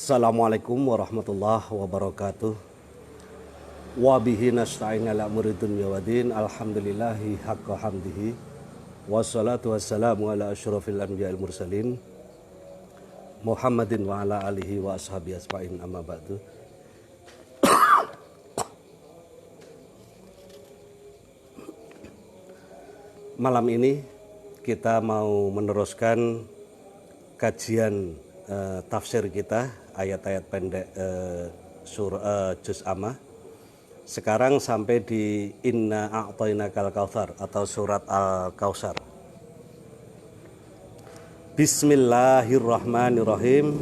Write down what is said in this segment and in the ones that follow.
Assalamualaikum warahmatullahi wabarakatuh. Wa bihi nasta'in ala umuri dunya waddin. Alhamdulillahi haqqa hamdihi. Wassalatu wassalamu ala asyrafil anbiya'il mursalin Muhammadin wa ala alihi wa ashabihi asma'in, amma ba'du. Malam ini kita mau meneruskan kajian tafsir kita ayat-ayat pendek surah Juz Amma. Sekarang sampai di Inna a'tainakal kautsar atau surat Al-Kautsar. Bismillahirrahmanirrahim.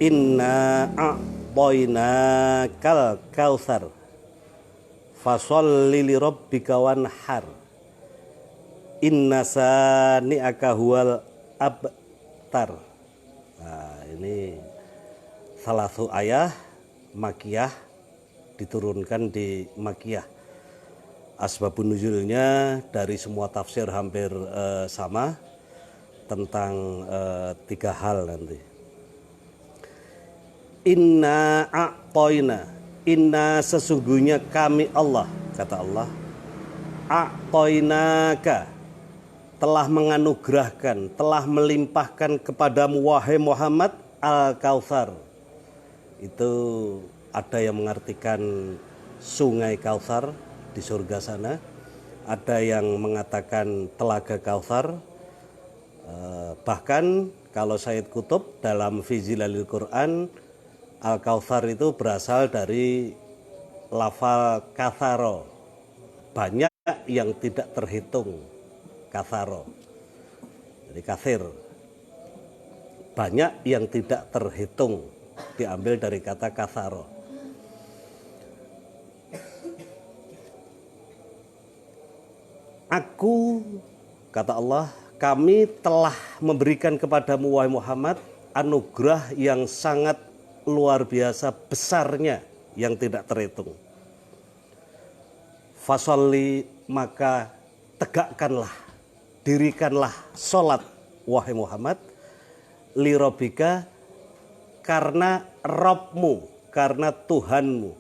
Inna a'tainakal kautsar fasholli lirabbika wanhar. Inna sani'aka huwal abtar. Nah, ini salah satu ayat Makkiyah, diturunkan di Makkiyah. Asbabun nuzulnya dari semua tafsir hampir sama, tentang 3 hal nanti. Inna a'toina, inna sesungguhnya kami Allah, kata Allah, a'toinaka, telah menganugerahkan, telah melimpahkan kepadamu wahai Muhammad Al-Kautsar. Itu ada yang mengartikan sungai Kautsar di surga sana, ada yang mengatakan telaga Kautsar. Bahkan kalau Sayyid Qutb dalam Fi Zilalil Quran, Al-Kautsar itu berasal dari lafal katharo, banyak yang tidak terhitung. Katharo, jadi kathir, banyak yang tidak terhitung, diambil dari kata katharo. Aku, kata Allah, kami telah memberikan kepadamu wahai Muhammad anugerah yang sangat luar biasa besarnya, yang tidak terhitung. Fasholli, maka tegakkanlah, dirikanlah sholat wahai Muhammad lirobika, karena Robmu, karena Tuhanmu,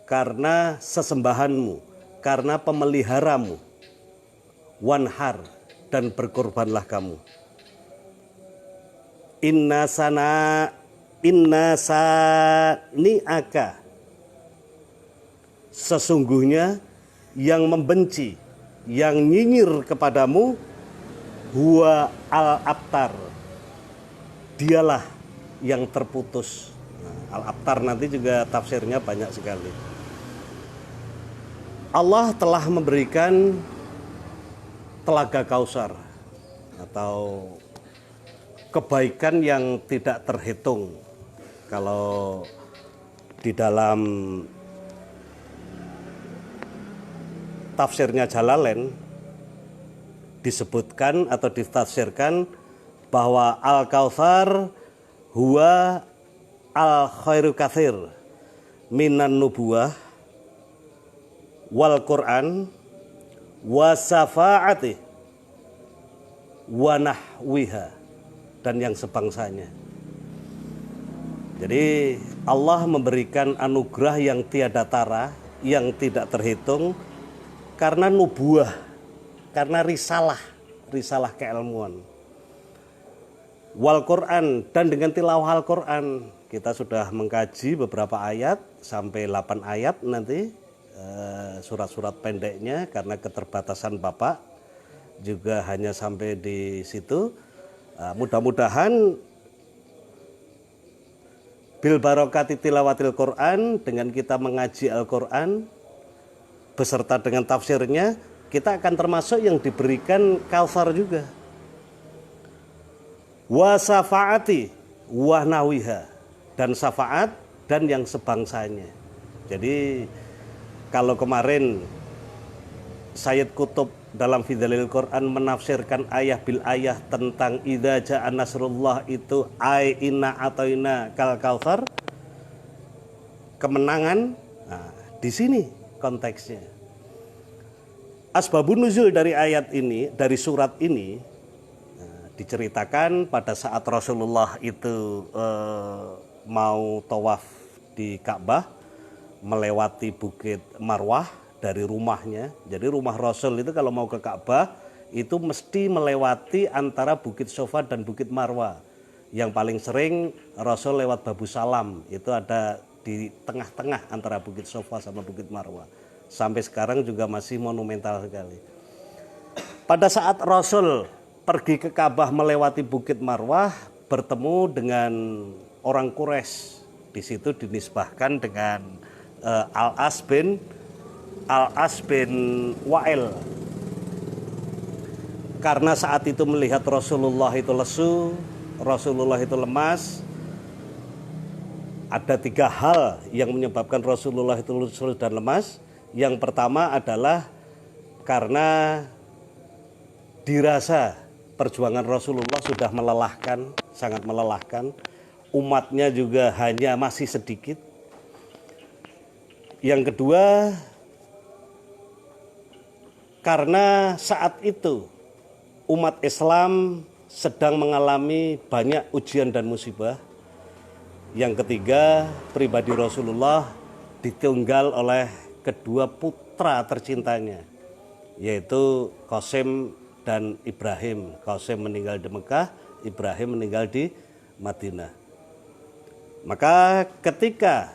karena sesembahanmu, karena pemeliharamu. Wanhar, dan berkorbanlah kamu. Inna sani'aka, sesungguhnya yang membenci, yang nyinyir kepadamu, huwa al-abtar, dialah yang terputus. Al-abtar nanti juga tafsirnya banyak sekali. Allah telah memberikan telaga Kautsar atau kebaikan yang tidak terhitung. Kalau di dalam tafsirnya Jalalain disebutkan atau ditafsirkan bahwa Al-Kautsar huwa al-khairu katsir minan nubuwah wal Qur'an wa safa'ati wa nahwiha, dan yang sebangsanya. Jadi Allah memberikan anugerah yang tiada tara, yang tidak terhitung, karena nubuah, karena risalah keilmuan. Wal Quran, dan dengan tilawah Al-Quran. Kita sudah mengkaji beberapa ayat, sampai 8 ayat nanti, surat-surat pendeknya, karena keterbatasan Bapak juga hanya sampai di situ. Mudah-mudahan bil barokati tilawatil Quran, dengan kita mengaji Al-Quran beserta dengan tafsirnya, kita akan termasuk yang diberikan Kautsar juga. Wa syafaati wa nawiha, dan syafaat dan yang sebangsanya. Jadi kalau kemarin Sayyid Qutb dalam Fi Zilalil Quran menafsirkan ayah bil ayah tentang idza ja'a nasrullah, itu inna a'taina kal kautsar, kemenangan. Nah, di sini konteksnya. Asbabun nuzul dari ayat ini, dari surat ini, diceritakan pada saat Rasulullah itu mau tawaf di Ka'bah melewati Bukit Marwah dari rumahnya. Jadi rumah Rasul itu kalau mau ke Ka'bah itu mesti melewati antara Bukit Sofa dan Bukit Marwah. Yang paling sering Rasul lewat Babu Salam, itu ada di tengah-tengah antara Bukit Sofa sama Bukit Marwah. Sampai sekarang juga masih monumental sekali. Pada saat Rasul pergi ke Ka'bah melewati Bukit Marwah, bertemu dengan orang Quraisy. Di situ dinisbahkan dengan Al-As bin Wa'il. Karena saat itu melihat Rasulullah itu lesu, Rasulullah itu lemas, ada 3 hal yang menyebabkan Rasulullah itu lesu dan lemas. Yang pertama adalah karena dirasa perjuangan Rasulullah sudah melelahkan, sangat melelahkan. Umatnya juga hanya masih sedikit. Yang kedua, karena saat itu umat Islam sedang mengalami banyak ujian dan musibah. Yang ketiga, pribadi Rasulullah ditinggal oleh kedua putra tercintanya, yaitu Qasim dan Ibrahim. Qasim meninggal di Mekah, Ibrahim meninggal di Madinah. Maka ketika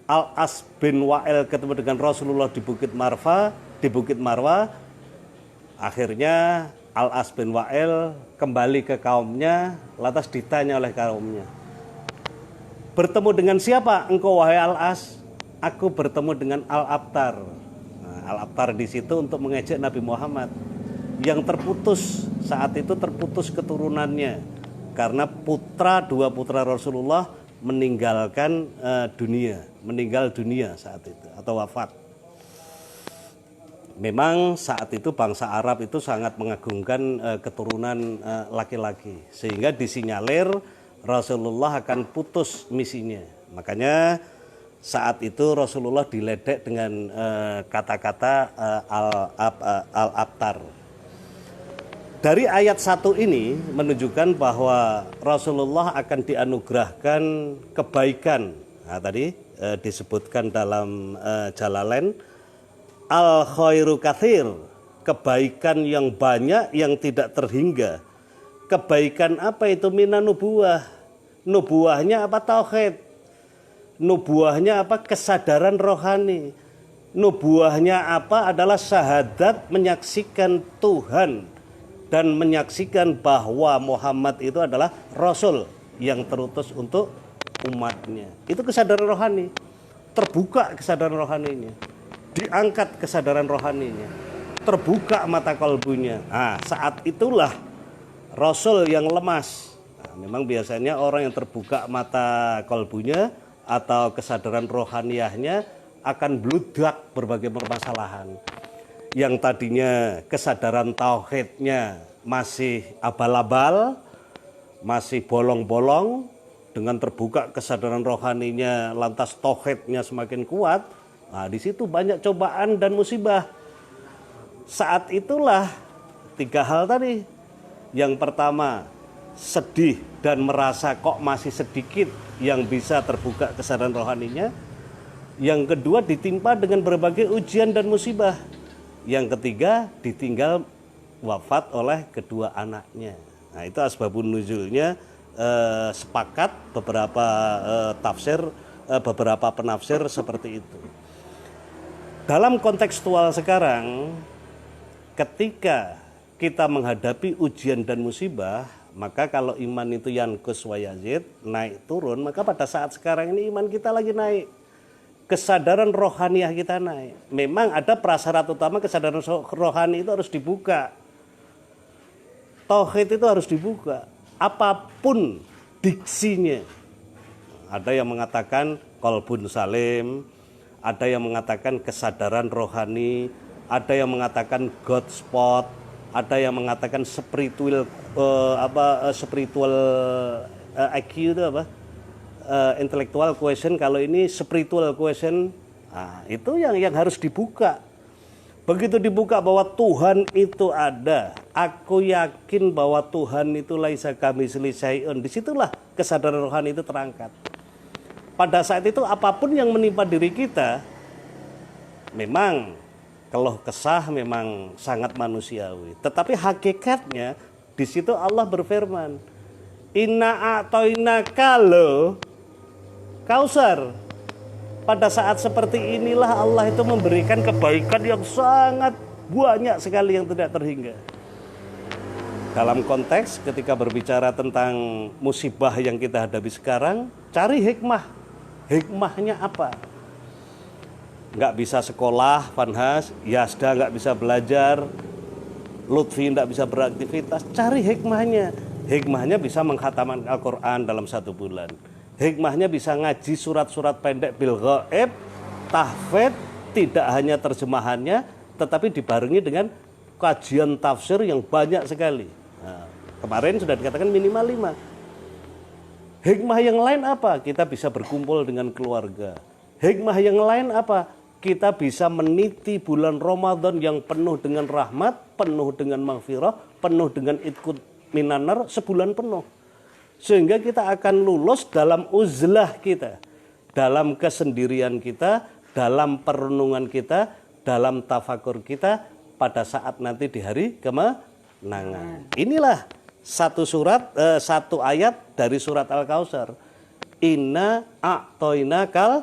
Al-As bin Wa'il ketemu dengan Rasulullah di Bukit Marwah, akhirnya Al-As bin Wa'il kembali ke kaumnya, lantas ditanya oleh kaumnya, bertemu dengan siapa engkau wahai Al-As? Aku bertemu dengan Al-Abtar. Nah, Al-Abtar di situ untuk mengejek Nabi Muhammad yang terputus, saat itu terputus keturunannya karena dua putra Rasulullah meninggal dunia saat itu atau wafat. Memang saat itu bangsa Arab itu sangat mengagungkan keturunan laki-laki, sehingga disinyalir Rasulullah akan putus misinya. Makanya saat itu Rasulullah diledek dengan kata-kata Al-Abtar. Dari ayat 1 ini menunjukkan bahwa Rasulullah akan dianugerahkan kebaikan. Nah, tadi disebutkan dalam Jalalain, al khairu katsir, kebaikan yang banyak yang tidak terhingga. Kebaikan apa itu? Minan nubuwah. Nubuwahnya apa? Tauhid. Nubuwahnya apa? Kesadaran rohani. Nubuwahnya apa? Adalah syahadat, menyaksikan Tuhan dan menyaksikan bahwa Muhammad itu adalah Rasul yang terutus untuk umatnya. Itu kesadaran rohani. Terbuka kesadaran rohaninya, diangkat kesadaran rohaninya, terbuka mata kalbunya. Nah, saat itulah Rasul yang lemas. Nah, memang biasanya orang yang terbuka mata kalbunya atau kesadaran rohaniyahnya akan bludak berbagai permasalahan. Yang tadinya kesadaran tauhidnya masih abal-abal, masih bolong-bolong, dengan terbuka kesadaran rohaninya lantas tauhidnya semakin kuat. Nah, di situ banyak cobaan dan musibah. Saat itulah 3 hal tadi. Yang pertama, sedih dan merasa kok masih sedikit yang bisa terbuka kesadaran rohaninya. Yang kedua, ditimpa dengan berbagai ujian dan musibah. Yang ketiga, ditinggal wafat oleh kedua anaknya. Nah, itu asbabun nuzulnya. Sepakat beberapa beberapa penafsir seperti itu. Dalam kontekstual sekarang, ketika kita menghadapi ujian dan musibah, maka kalau iman itu yanqus wa yazid, naik turun, maka pada saat sekarang ini iman kita lagi naik. Kesadaran rohaniah kita naik. Memang ada prasyarat utama, kesadaran rohani itu harus dibuka. Tauhid itu harus dibuka. Apapun diksinya. Ada yang mengatakan qalbun salim, ada yang mengatakan kesadaran rohani, ada yang mengatakan God spot, ada yang mengatakan spiritual IQ itu apa? Intellectual question. Kalau ini spiritual question. Nah, itu yang harus dibuka. Begitu dibuka bahwa Tuhan itu ada, aku yakin bahwa Tuhan itu laisa kamitslihi syai'un. Disitulah kesadaran rohani itu terangkat. pada saat itu apapun yang menimpa diri kita, memang keluh kesah memang sangat manusiawi. Tetapi hakikatnya di situ Allah berfirman, Inna a'toina kalau Kausar. Pada saat seperti inilah Allah itu memberikan kebaikan yang sangat banyak sekali yang tidak terhingga. Dalam konteks ketika berbicara tentang musibah yang kita hadapi sekarang, cari hikmah. Hikmahnya apa? Nggak bisa sekolah, Fanhas, Yasda nggak bisa belajar, Lutfi nggak bisa beraktivitas, cari hikmahnya. Hikmahnya bisa menghataman Al-Quran dalam 1 bulan. Hikmahnya bisa ngaji surat-surat pendek bil ghaib, tahfidz, tidak hanya terjemahannya, tetapi dibarengi dengan kajian tafsir yang banyak sekali. Nah, kemarin sudah dikatakan minimal 5. Hikmah yang lain apa? Kita bisa berkumpul dengan keluarga. Hikmah yang lain apa? Kita bisa meniti bulan Ramadan yang penuh dengan rahmat, penuh dengan maghfirah, penuh dengan idkut minanar sebulan penuh. Sehingga kita akan lulus dalam uzlah kita, dalam kesendirian kita, dalam perenungan kita, dalam tafakur kita pada saat nanti di hari kemenangan. Inilah satu ayat dari surat Al-Kautsar. Inna a'toinakal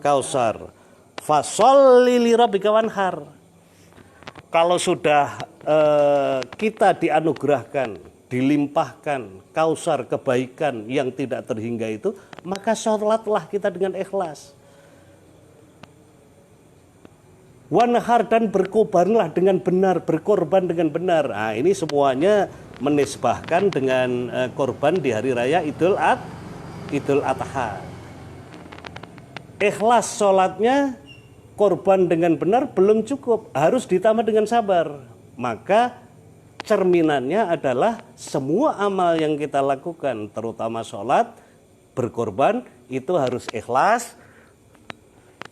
kausar fasholli lirabbika wanhar. Kalau sudah kita dianugerahkan, dilimpahkan kausar kebaikan yang tidak terhingga itu, maka sholatlah kita dengan ikhlas. Wanhar, dan berkorbanlah dengan benar, berkorban dengan benar. Nah, ini semuanya menisbahkan dengan korban di hari raya Idul Adha. Ikhlas sholatnya, korban dengan benar belum cukup, harus ditambah dengan sabar. Maka cerminannya adalah semua amal yang kita lakukan, terutama sholat, berkorban, itu harus ikhlas,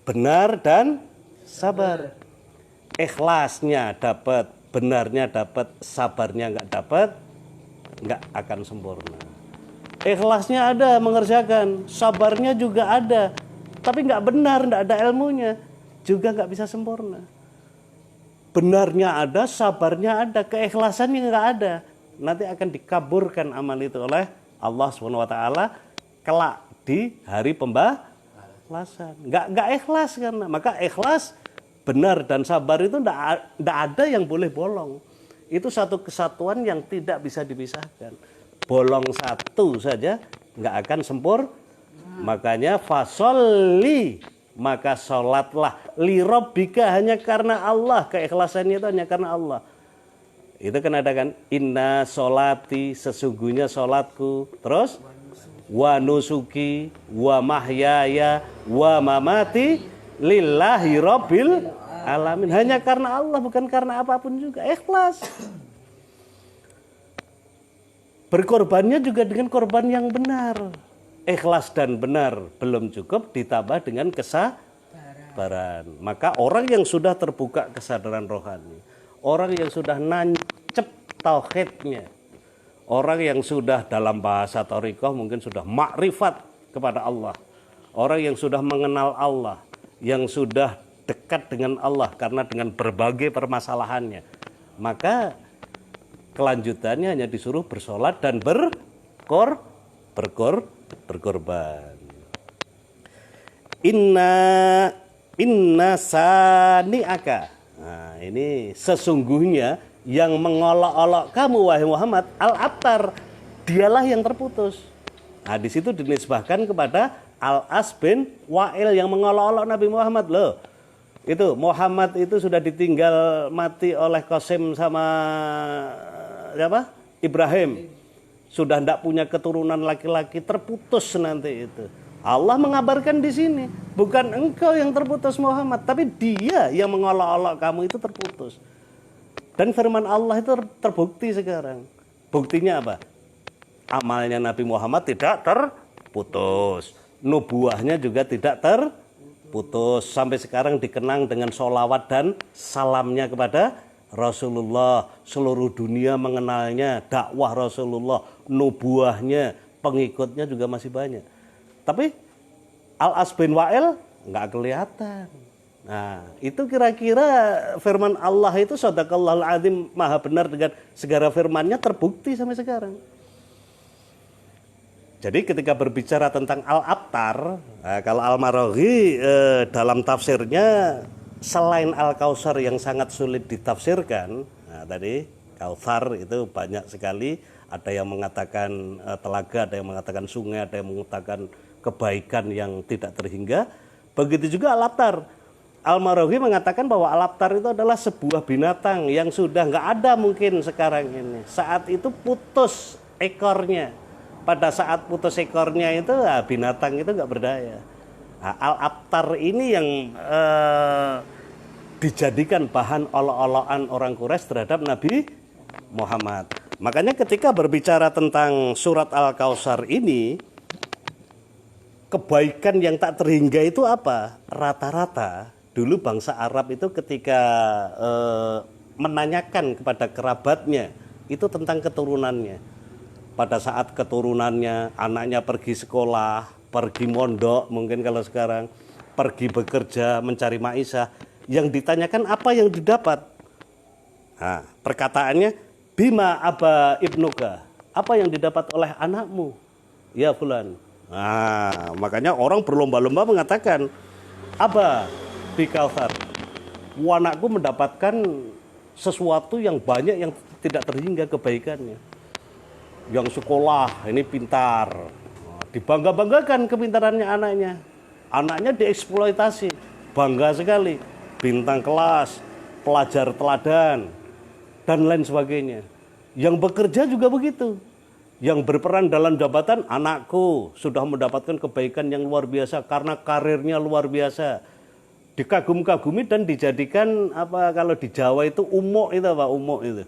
benar, dan sabar. Ikhlasnya dapat, benarnya dapat, sabarnya nggak dapat, nggak akan sempurna. Ikhlasnya ada mengerjakan, sabarnya juga ada, tapi nggak benar, nggak ada ilmunya, juga nggak bisa sempurna. Benarnya ada, sabarnya ada, keikhlasannya nggak ada, nanti akan dikaburkan amal itu oleh Allah SWT kelak di hari pembalasan. Nggak ikhlas, karena maka ikhlas, benar, dan sabar itu nggak ada yang boleh bolong. Itu satu kesatuan yang tidak bisa dipisahkan. Bolong satu saja nggak akan sempurna. Makanya fasolli, maka sholatlah lirabbika, hanya karena Allah. Keikhlasannya itu hanya karena Allah. Itu kan ada kan, inna sholati, sesungguhnya sholatku, terus wa nusuki wa mahyaya wa mamati lillahi rabbil alamin, hanya karena Allah, bukan karena apapun juga. Ikhlas. Berkorbannya juga dengan korban yang benar. Ikhlas dan benar belum cukup, ditambah dengan kesabaran. Maka orang yang sudah terbuka kesadaran rohani, orang yang sudah nancep tauhidnya, orang yang sudah dalam bahasa thariqah mungkin sudah makrifat kepada Allah, orang yang sudah mengenal Allah, yang sudah dekat dengan Allah karena dengan berbagai permasalahannya, maka kelanjutannya hanya disuruh bersolat dan berkorban. Inna sani'aka. Nah, ini sesungguhnya yang mengolok-olok kamu wahai Muhammad al-abtar, dialah yang terputus. Nah, di situ dinisbahkan kepada Al-As bin Wa'il yang mengolok-olok Nabi Muhammad. Loh, itu Muhammad itu sudah ditinggal mati oleh Qasim sama siapa? Ibrahim. Sudah tidak punya keturunan laki-laki, terputus nanti itu. Allah mengabarkan di sini, bukan engkau yang terputus Muhammad, tapi dia yang mengolok-olok kamu itu terputus. Dan firman Allah itu terbukti sekarang. Buktinya apa? Amalnya Nabi Muhammad tidak terputus, nubuahnya juga tidak terputus. Sampai sekarang dikenang dengan sholawat dan salamnya kepada Rasulullah, seluruh dunia mengenalnya, dakwah Rasulullah, nubuahnya, pengikutnya juga masih banyak. Tapi Al-As bin Wa'il nggak kelihatan. Nah, itu kira-kira firman Allah itu Shadaqallahul Adzim, maha benar dengan segala firmannya, terbukti sampai sekarang. Jadi ketika berbicara tentang Al-Abtar, nah, kalau Al-Maraghi dalam tafsirnya selain Al-Kautsar yang sangat sulit ditafsirkan, nah, tadi Kautsar itu banyak sekali, ada yang mengatakan telaga, ada yang mengatakan sungai, ada yang mengatakan kebaikan yang tidak terhingga. Begitu juga Al-Abtar. Al-Maraghi mengatakan bahwa Al-Abtar itu adalah sebuah binatang yang sudah nggak ada mungkin sekarang ini. Saat itu putus ekornya. Pada saat putus ekornya itu binatang itu nggak berdaya. Nah, Al-Abtar ini yang dijadikan bahan olok-olokan orang Quraisy terhadap Nabi Muhammad. Makanya ketika berbicara tentang surat Al-Kautsar ini, kebaikan yang tak terhingga itu apa? Rata-rata dulu bangsa Arab itu ketika menanyakan kepada kerabatnya itu tentang keturunannya. Pada saat keturunannya, anaknya pergi sekolah, pergi mondok, mungkin kalau sekarang pergi bekerja mencari maisha, yang ditanyakan apa yang didapat. Nah, perkataannya bima aba ibnuka, apa yang didapat oleh anakmu, ya fulan. Nah, makanya orang berlomba-lomba mengatakan aba bi Kautsar, anakku mendapatkan sesuatu yang banyak yang tidak terhingga kebaikannya. Yang sekolah ini pintar, dibangga-banggakan kepintarannya anaknya. Anaknya dieksploitasi, bangga sekali, bintang kelas, pelajar teladan, dan lain sebagainya. Yang bekerja juga begitu. Yang berperan dalam jabatan, anakku sudah mendapatkan kebaikan yang luar biasa karena karirnya luar biasa. Dikagum-kagumi dan dijadikan apa, kalau di Jawa itu umuk itu apa, umuk itu.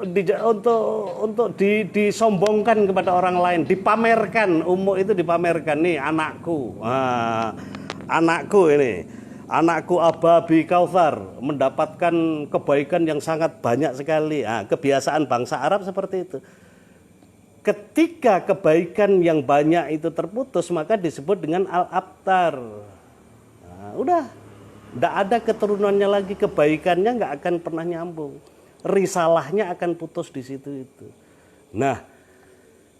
Untuk disombongkan kepada orang lain, dipamerkan, umuk itu dipamerkan, nih anakku. Nah, anakku ini, anakku Aba bi Kautsar mendapatkan kebaikan yang sangat banyak sekali. Nah, kebiasaan bangsa Arab seperti itu. Ketika kebaikan yang banyak itu terputus, maka disebut dengan Al-Abtar. Nah, udah, tidak ada keturunannya lagi, kebaikannya nggak akan pernah nyambung, risalahnya akan putus di situ itu. Nah,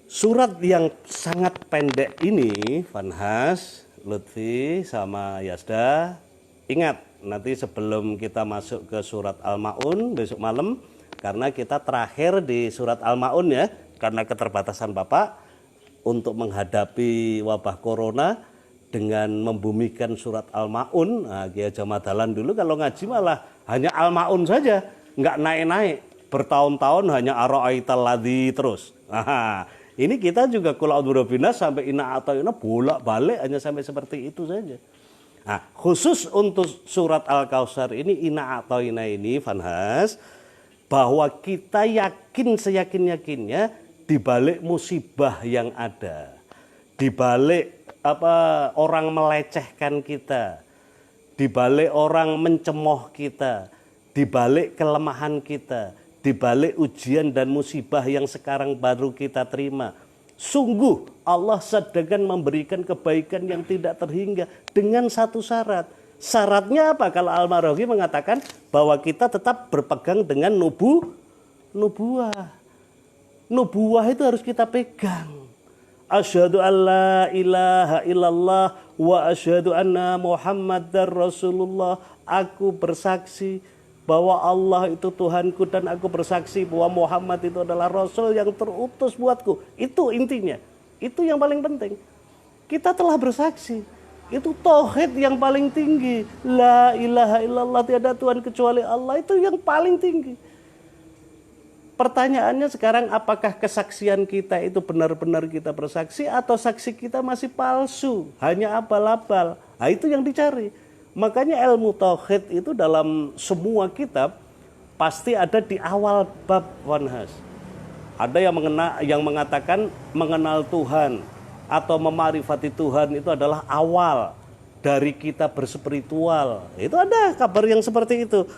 surat yang sangat pendek ini, Vanhas, Lutfi, sama Yasda, ingat nanti sebelum kita masuk ke surat Al-Ma'un besok malam, karena kita terakhir di surat Al-Ma'un ya, karena keterbatasan Bapak untuk menghadapi wabah corona dengan membumikan surat Al-Ma'un. Nah, Kiai Haji Ahmad Dahlan dulu kalau ngaji malah hanya Al-Ma'un saja, nggak naik-naik, bertahun-tahun hanya Ara'aital ladzi terus. Nah, ini kita juga kul a'udzu birabbinas sampai inna a'tayna bolak-balik hanya sampai seperti itu saja. Nah, khusus untuk surat Al-Kautsar ini, inna a'tayna ini, Vanhas, bahwa kita yakin seyakin-yakinnya di balik musibah yang ada, di balik orang melecehkan kita, di balik orang mencemooh kita, di balik kelemahan kita, di balik ujian dan musibah yang sekarang baru kita terima, sungguh Allah sedang memberikan kebaikan yang tidak terhingga dengan satu syarat. Syaratnya apa? Kalau Al-Maraghi mengatakan bahwa kita tetap berpegang dengan nubuah. Nubuah itu harus kita pegang. Asyhadu an la ilaha illallah wa asyhadu anna Muhammadar Rasulullah. Aku bersaksi bahwa Allah itu Tuhanku dan aku bersaksi bahwa Muhammad itu adalah Rasul yang terutus buatku. Itu intinya. Itu yang paling penting. Kita telah bersaksi. Itu tauhid yang paling tinggi. La ilaha illallah, tiada Tuhan kecuali Allah. Itu yang paling tinggi. Pertanyaannya sekarang, apakah kesaksian kita itu benar-benar kita bersaksi atau saksi kita masih palsu, hanya abal-abal? Nah, itu yang dicari. Makanya ilmu tauhid itu dalam semua kitab pasti ada di awal bab, Vanhas. Ada yang mengatakan mengenal Tuhan atau memarifati Tuhan itu adalah awal dari kita berspiritual. Itu ada kabar yang seperti itu.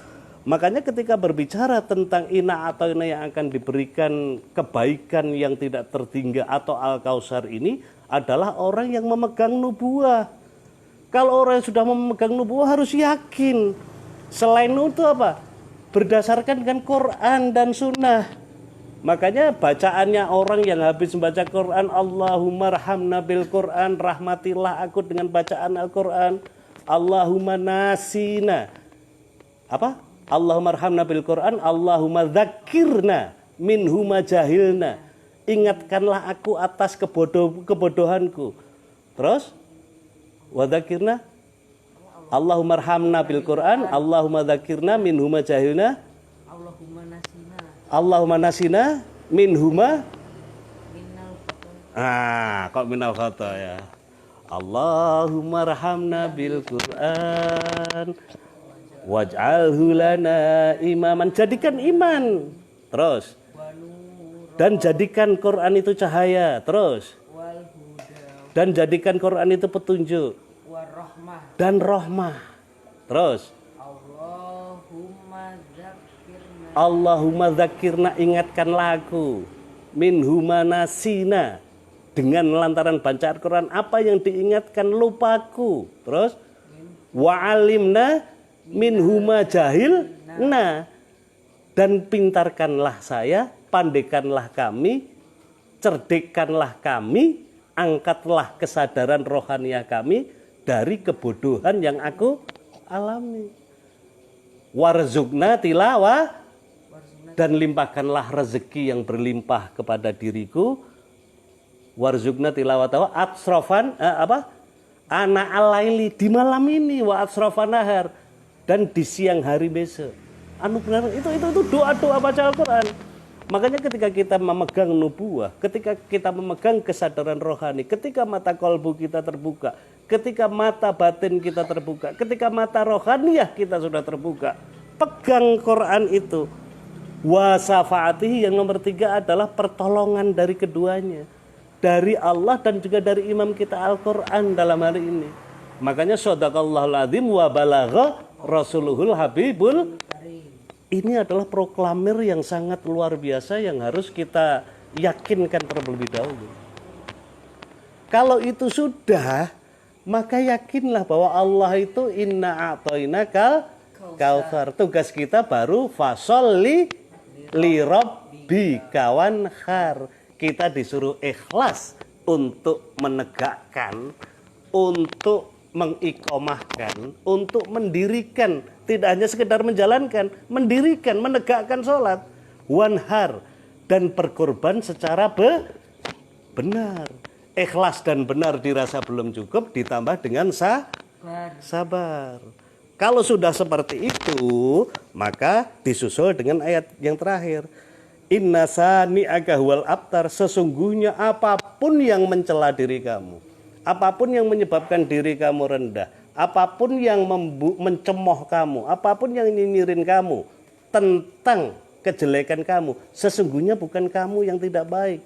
Makanya ketika berbicara tentang ina atau ina yang akan diberikan kebaikan yang tidak tertinggal atau Al-Kautsar ini, adalah orang yang memegang nubuah. Kalau orang yang sudah memegang nubuah harus yakin. Selain itu apa? Berdasarkan dengan Quran dan Sunnah. Makanya bacaannya orang yang habis membaca Quran, Allahumma rahamna bil Quran, rahmatilah aku dengan bacaan Al-Quran. Allahumma nasina. Apa? Allahumma rahamna bil Quran, Allahumma dzakirna minhuma jahilna. Ingatkanlah aku atas kebodohanku. Terus wadzakirna Allahumma arhamna bil Quran, Allahumma dzakirna minhuma jahilna. Allahumma nasina minhuma kok minal khata ya. Allahumma arhamna bil Quran waj'alhu lana imaman. Jadikan iman. Terus dan jadikan Quran itu cahaya. Terus dan jadikan Quran itu petunjuk dan rahmah. Terus Allahumma dzakirna, ingatkanlah aku minhuma nasina, dengan lantaran bacaan Quran apa yang diingatkan lupaku. Terus wa'alimna minhuma jahilna, dan pintarkanlah saya, pandaikanlah kami, cerdikkanlah kami, angkatlah kesadaran rohaniah kami dari kebodohan yang aku alami. Warzukna tilawah, dan limpahkanlah rezeki yang berlimpah kepada diriku. Warzukna tilawatahu atsrofan ana alaili, di malam ini, wa atsrofan nahar, dan di siang hari besok. Benar, itu doa-doa baca Al-Quran. Makanya ketika kita memegang nubuah, ketika kita memegang kesadaran rohani, ketika mata kolbu kita terbuka, ketika mata batin kita terbuka, ketika mata rohaniah kita sudah terbuka, pegang Quran itu. Wa syafaatihi, yang nomor 3 adalah pertolongan dari keduanya, dari Allah dan juga dari imam kita Al-Quran dalam hari ini. Makanya shadaqallahul adzim wa balagha rasuluhul habibul. Ini adalah proklamir yang sangat luar biasa yang harus kita yakinkan terlebih dahulu. Kalau itu sudah, maka yakinlah bahwa Allah itu inna a'tainakal kautsar. Tugas kita baru fasholli li rabbika wanhar. Kita disuruh ikhlas untuk menegakkan, untuk mengikomahkan, untuk mendirikan, tidak hanya sekedar menjalankan, mendirikan, menegakkan sholat, wanhar, dan berkorban secara benar. Ikhlas dan benar dirasa belum cukup, ditambah dengan sabar. Kalau sudah seperti itu, maka disusul dengan ayat yang terakhir. Inna sani'aka huwal abtar, sesungguhnya apapun yang mencela diri kamu, apapun yang menyebabkan diri kamu rendah, apapun yang mencemooh kamu, apapun yang nyinyirin kamu tentang kejelekan kamu, sesungguhnya bukan kamu yang tidak baik.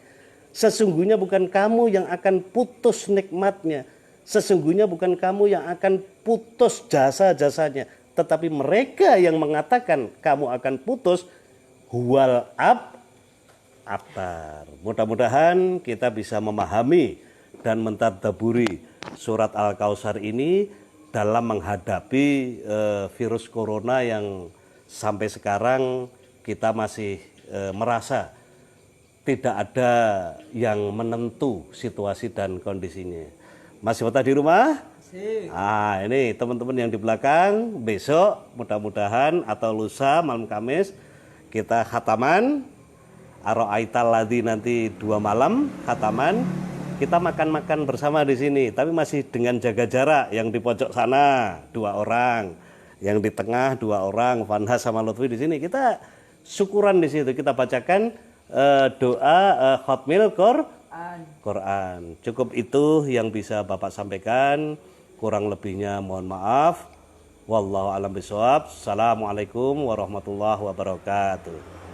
Sesungguhnya bukan kamu yang akan putus nikmatnya. Sesungguhnya bukan kamu yang akan putus jasa-jasanya, tetapi mereka yang mengatakan kamu akan putus, huwal abtar. Mudah-mudahan kita bisa memahami dan mentadabburi surat Al-Kautsar ini dalam menghadapi virus corona yang sampai sekarang kita masih merasa tidak ada yang menentu situasi dan kondisinya. Masih betah di rumah? Ini teman-teman yang di belakang, besok mudah-mudahan atau lusa malam Kamis kita khataman Ar-Ra'aital Ladzi, nanti 2 malam khataman. Kita makan-makan bersama di sini, tapi masih dengan jaga jarak. Yang di pojok sana 2 orang, yang di tengah 2 orang, Vanha sama Lutfi di sini. Kita syukuran di situ, kita bacakan doa khatmil Quran. Cukup itu yang bisa Bapak sampaikan, kurang lebihnya mohon maaf. Wallahu a'lam bishawab. Assalamualaikum warahmatullahi wabarakatuh.